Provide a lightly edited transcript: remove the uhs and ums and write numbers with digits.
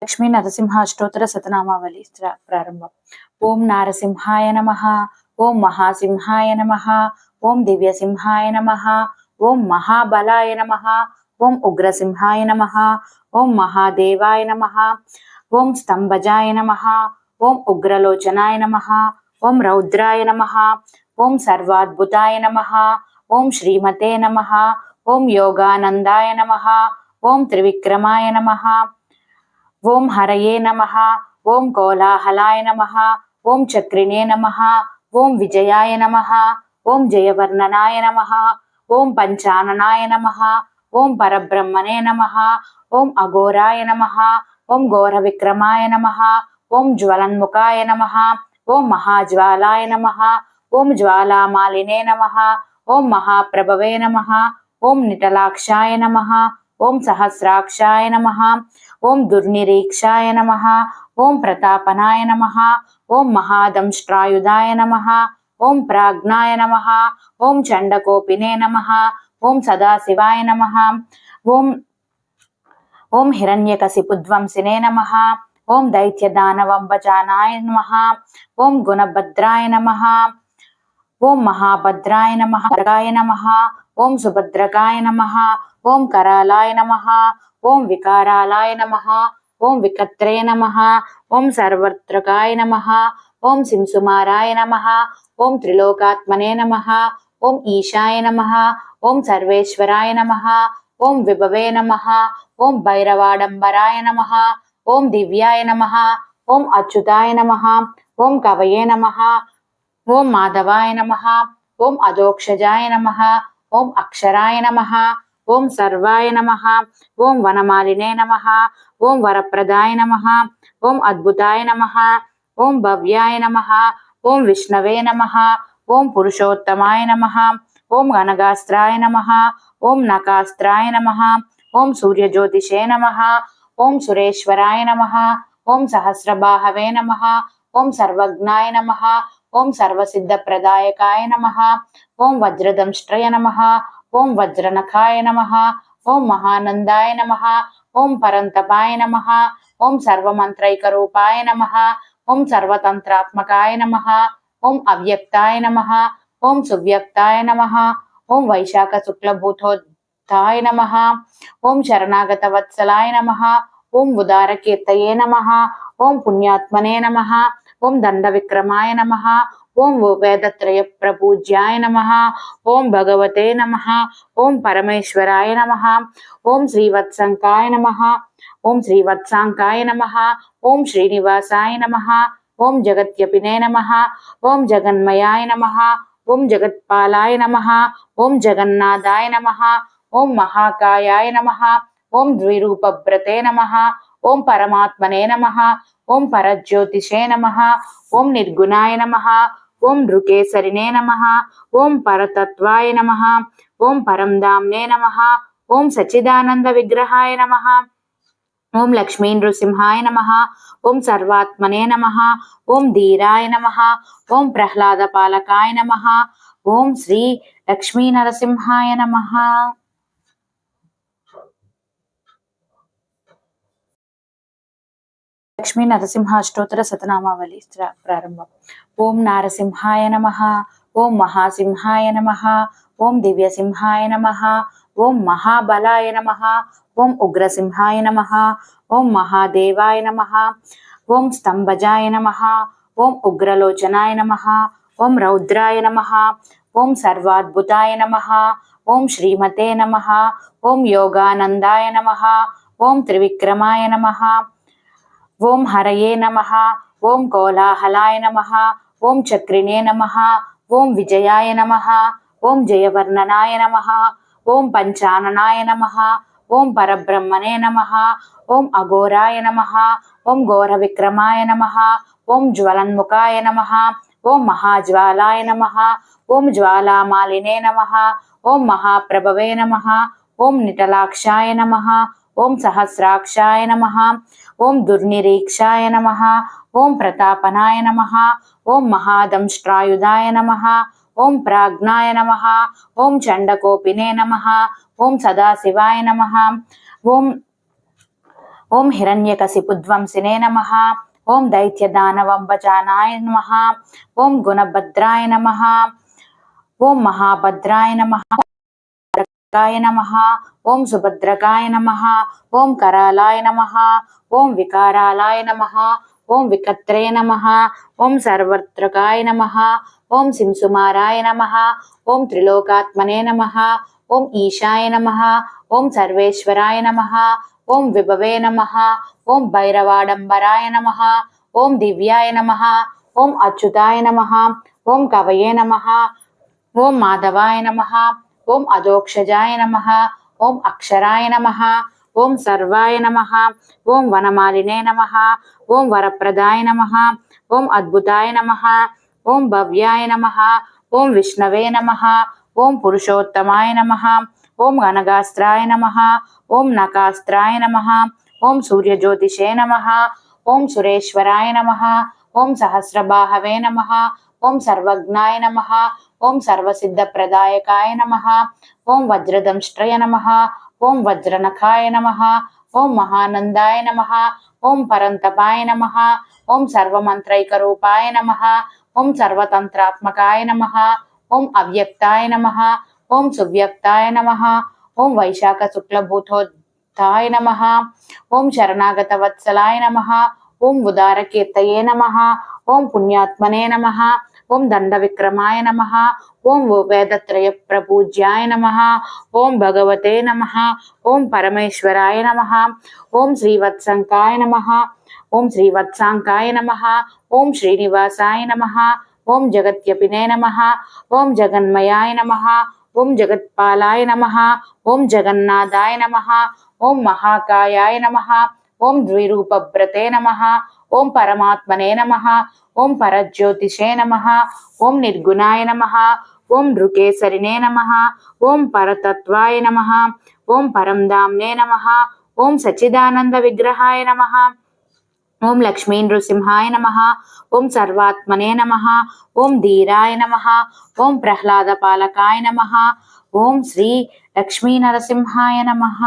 లక్ష్మీ నరసింహ అష్టోత్తర శతనామావళి ప్రారంభం. ఓం నారసింహాయ నమః, ఓం మహాసింహాయ నమః, ఓం దివ్యసింహాయ నమః, ఓం మహాబలాయ నమః, ఓం ఉగ్రసింహాయ నమః, ఓం మహాదేవాయ నమః, ఓం స్తంభజాయ నమః, ఓం ఉగ్రలోచనాయ నమః, ఓం రౌద్రాయ నమః, ఓం సర్వాద్భుతాయ నమః, ఓం శ్రీమతే నమః, ఓం యోగానందాయ నమః, ఓం త్రివిక్రమాయ నమః, ఓం హరయే నమః, ఓం కోలాహలాయ నమః, ఓం చక్రిణే నమః, ఓం విజయాయ నమః, ఓం జయవర్ణనాయ నమః, ఓం పంచాననాయ నమః, ఓం పరబ్రహ్మణే నమః, ఓం అఘోరాయ నమః, ఓం ఘోర విక్రమాయ నమః, ఓం జ్వలన్ముఖాయ నమః, ఓం మహాజ్వాలాయ నమః, ఓం జ్వాలామాలినే నమః, ఓం మహాప్రభవే నమః, ఓం నిటలాక్షాయ నమః, ఓం సహస్రాక్షాయ నమః, ఓం దుర్నిరీక్షాయ నమః, ఓం ప్రతాపనాయ నమః, ఓం మహాదంష్ట్రాయుధాయ నమః, ఓం ప్రాజ్ఞాయ నమః, ఓం చండకోపినే నమః, ఓం సదాశివాయ నమః, ఓం హిరణ్యకశిపుధ్వంసినే నమః, ఓం దైత్యదానవంబజానాయ నమః, ఓం గుణభద్రాయ నమః, ఓం మహాభద్రాయ నమః, నమః, ఓం సుభద్రకాయ నమః, ఓం కరాలాయ నమః, ఓం వికారాలాయ నమః, ఓం వికత్రే నమః, ఓం సర్వత్రకాయ నమః, ఓం సింసుమారాయ నమః, ఓం త్రిలోకాత్మనే నమః, ఓం ఈశాయ నమః, ఓం సర్వేశ్వరాయ నమః, ఓం విభవే నమః, ఓం భైరవాడంబరాయ నమః, ఓం దివ్యాయ నమః, ఓం అచ్యుతాయ నమః, ఓం కవయే నమః, ఓం మాధవాయ నమః, ఓం అధోక్షజాయ నమః, ఓం అక్షరాయ నమః, ఓం సర్వాయ నమః, ఓం వనమాలినే నమః, ఓం వరప్రదాయ నమః, ఓం అద్భుతాయ నమః, ఓం భవ్యాయ నమః, ఓం విష్ణవే నమః, ఓం పురుషోత్తమాయ నమః, ఓం గణగాస్త్రాయ నమః, ఓం నకాస్త్రాయ నమః, ఓం సూర్యజ్యోతిషే నమః, ఓం సురేశ్వరాయ నమః, ఓం సహస్రబాహవే నమః, ఓం సర్వజ్ఞాయ నమః, ఓం సర్వసిద్ధప్రదాయకాయ నమః, ఓం వజ్రదంష్ట్రయ నమః, ఓం వజ్రనఖాయ నమః, ఓం మహానందాయ నమః, ఓం పరంతపాయ నమః, ఓం సర్వమంత్రైకరూపాయ నమః, ఓం సర్వతంత్రాత్మకాయ నమః, ఓం అవ్యక్తాయ నమః, ఓం సువ్యక్తాయ నమః, ఓం వైశాఖ శుక్లభూతోత్థాయ నమః, ఓం శరణాగత వత్సలాయ నమః, ఓం ఉదారకీర్తయే నమః, ఓం పుణ్యాత్మనే నమః, ఓం దండ విక్రమాయ నమః, ఓం వేదత్రయ ప్రపూజ్యాయ నమః, ఓం భగవతే నమః, ఓం పరమేశ్వరాయ నమః, ఓం శ్రీవత్సంకాయ నమః, ఓం శ్రీవత్సాంకాయ నమః, ఓం శ్రీనివాసాయ నమః, ఓం జగత్యపినే నమః, ఓం జగన్మయాయ నమః, ఓం జగత్పాలాయ నమః, ఓం జగన్నాథాయ నమః, ఓం మహాకాయాయ నమః, ఓం ద్విరూపభ్రతే నమః, ఓం పరమాత్మనే నమః, ఓం పరజ్యోతిషే నమః, ఓం నిర్గుణాయ నమః, ఓం నృకేసరినే నమః, ఓం పరతత్వాయ నమః, ఓం పరంధామ్నే నమః, ఓం సచ్చిదానంద విగ్రహాయ నమః, ఓం లక్ష్మీ నృసింహాయ నమః, ఓం సర్వాత్మనే నమః, ఓం ధీరాయ నమః, ఓం ప్రహ్లాద పాలకాయ నమః, ఓం శ్రీ లక్ష్మీ నరసింహాయ నమః. లక్ష్మీ నరసింహ అష్టోత్తర శతనామావళి ప్రారంభం. ఓం నారసింహాయ నమః, ఓం మహాసింహాయ నమః, ఓం దివ్యసింహాయ నమః, ఓం మహాబలాయ నమః, ఓం ఉగ్రసింహాయ నమః, ఓం మహాదేవాయ నమః, ఓం స్తంభజాయ నమః, ఓం ఉగ్రలోచనాయ నమః, ఓం రౌద్రాయ నమః, ఓం సర్వాద్భుతాయ నమః, ఓం శ్రీమతే నమః, ఓం యోగానందాయ నమః, ఓం త్రివిక్రమాయ నమః, ఓం హరయే నమః, ఓం కోలాహలాయ నమః, ఓం చక్రిణే నమః, ఓం విజయాయ నమః, ఓం జయవర్ణనాయ నమః, ఓం పంచాననాయ నమః, ఓం పరబ్రహ్మణే నమః, ఓం అఘోరాయ నమః, ఓం ఘోర విక్రమాయ నమః, ఓం జ్వలన్ముఖాయ నమః, ఓం మహాజ్వాలాయ నమః, ఓం జ్వాలామాలినే నమః, ఓం మహాప్రభవే నమః, ఓం నిటలాక్షాయ నమః, ఓం సహస్రాక్షాయ నమః, ఓం దుర్నిరీక్షాయ నమః, ఓం ప్రతాపనాయ నమః, ఓం మహాదంష్ట్రాయుధాయ నమః, ఓం ప్రాజ్ఞాయ నమః, ఓం చండకోపినే నమః, ఓం సదాశివాయ నమః, ఓం ఓం హిరణ్యకశిపుధ్వంసినే నమః. ఓం దైత్యదానవంబజానాయ నమః. ఓం గుణభద్రాయ నమః. ఓం మహాభద్రాయ నమః. నమః. ఓం సుభద్రకాయ నమః. ఓం కరాలాయ నమః. ఓం వికారాలాయ నమః. ఓం వికత్రే నమః. ఓం సర్వత్రకాయ నమః. ఓం సింసుమారాయ నమః. ఓం త్రిలోకాత్మనే నమః. ఓం ఈశాయ నమః. ఓం సర్వేశ్వరాయ నమః. ఓం విభవే నమః. ఓం భైరవాడంబరాయ నమః. ఓం దివ్యాయ నమః. ఓం అచ్యుతాయ నమః. ఓం కవయే నమః. ఓం మాధవాయ నమః. ఓం అధోక్షజాయ నమః. ఓం అక్షరాయ నమః. ఓం సర్వాయ నమః. ఓం వనమాలినే నమః. ఓం వరప్రదాయ నమః. ఓం అద్భుతాయ నమః. ఓం భవ్యాయ నమః. ఓం విష్ణవే నమః. ఓం పురుషోత్తమాయ నమః. ఓం గణగాస్త్రాయ నమః. ఓం నకాస్త్రాయ నమః. ఓం సూర్యజ్యోతిషే నమః. ఓం సురేశ్వరాయ నమః. ఓం సహస్రబాహవే నమః. ఓం సర్వజ్ఞాయ నమః. ఓం సర్వసిద్ధప్రదాయకాయ నమః. ఓం వజ్రదంష్ట్రయ నమః. ఓం వజ్రనఖాయ నమః. ఓం మహానందాయ నమః. ఓం పరంతపాయ నమః. ఓం సర్వమంత్రైకరూపాయ నమః. ఓం సర్వతంత్రాత్మకాయ నమః. ఓం అవ్యక్తాయ నమః. ఓం సువ్యక్తాయ నమః. ఓం వైశాఖ శుక్లభూతోత్థాయ నమః. ఓం శరణాగత వత్సలాయ నమః. ఓం ఉదారకీర్తయే నమః. ఓం పుణ్యాత్మనే నమః. ఓం దండ విక్రమాయ నమః. ఓం వేదత్రయ ప్రపూజ్యాయ నమః. ఓం భగవతే నమః. ఓం పరమేశ్వరాయ నమః. ఓం శ్రీవత్సంకాయ నమః. ఓం శ్రీవత్సాంకాయ నమః. ఓం శ్రీనివాసాయ నమః. ఓం జగత్యపినే నమః. ఓం జగన్మయాయ నమః. ఓం జగత్పాలాయ నమః. ఓం జగన్నాథాయ నమః. ఓం మహాకాయాయ నమః. ఓం ద్విరూపభ్రతే నమః. ఓం పరమాత్మనే నమః. ఓం పరజ్యోతిషే నమః. ఓం నిర్గుణాయ నమః. ఓం నృకేసరినే నమః. ఓం పరతత్వాయ నమః. ఓం పరంధామ్నే నమః. ఓం సచ్చిదానంద విగ్రహాయ నమః. ఓం లక్ష్మీ నృసింహాయ నమః. ఓం సర్వాత్మనే నమః. ఓం ధీరాయ నమః. ఓం ప్రహ్లాద పాలకాయ నమః. ఓం శ్రీ లక్ష్మీ నరసింహాయ నమః.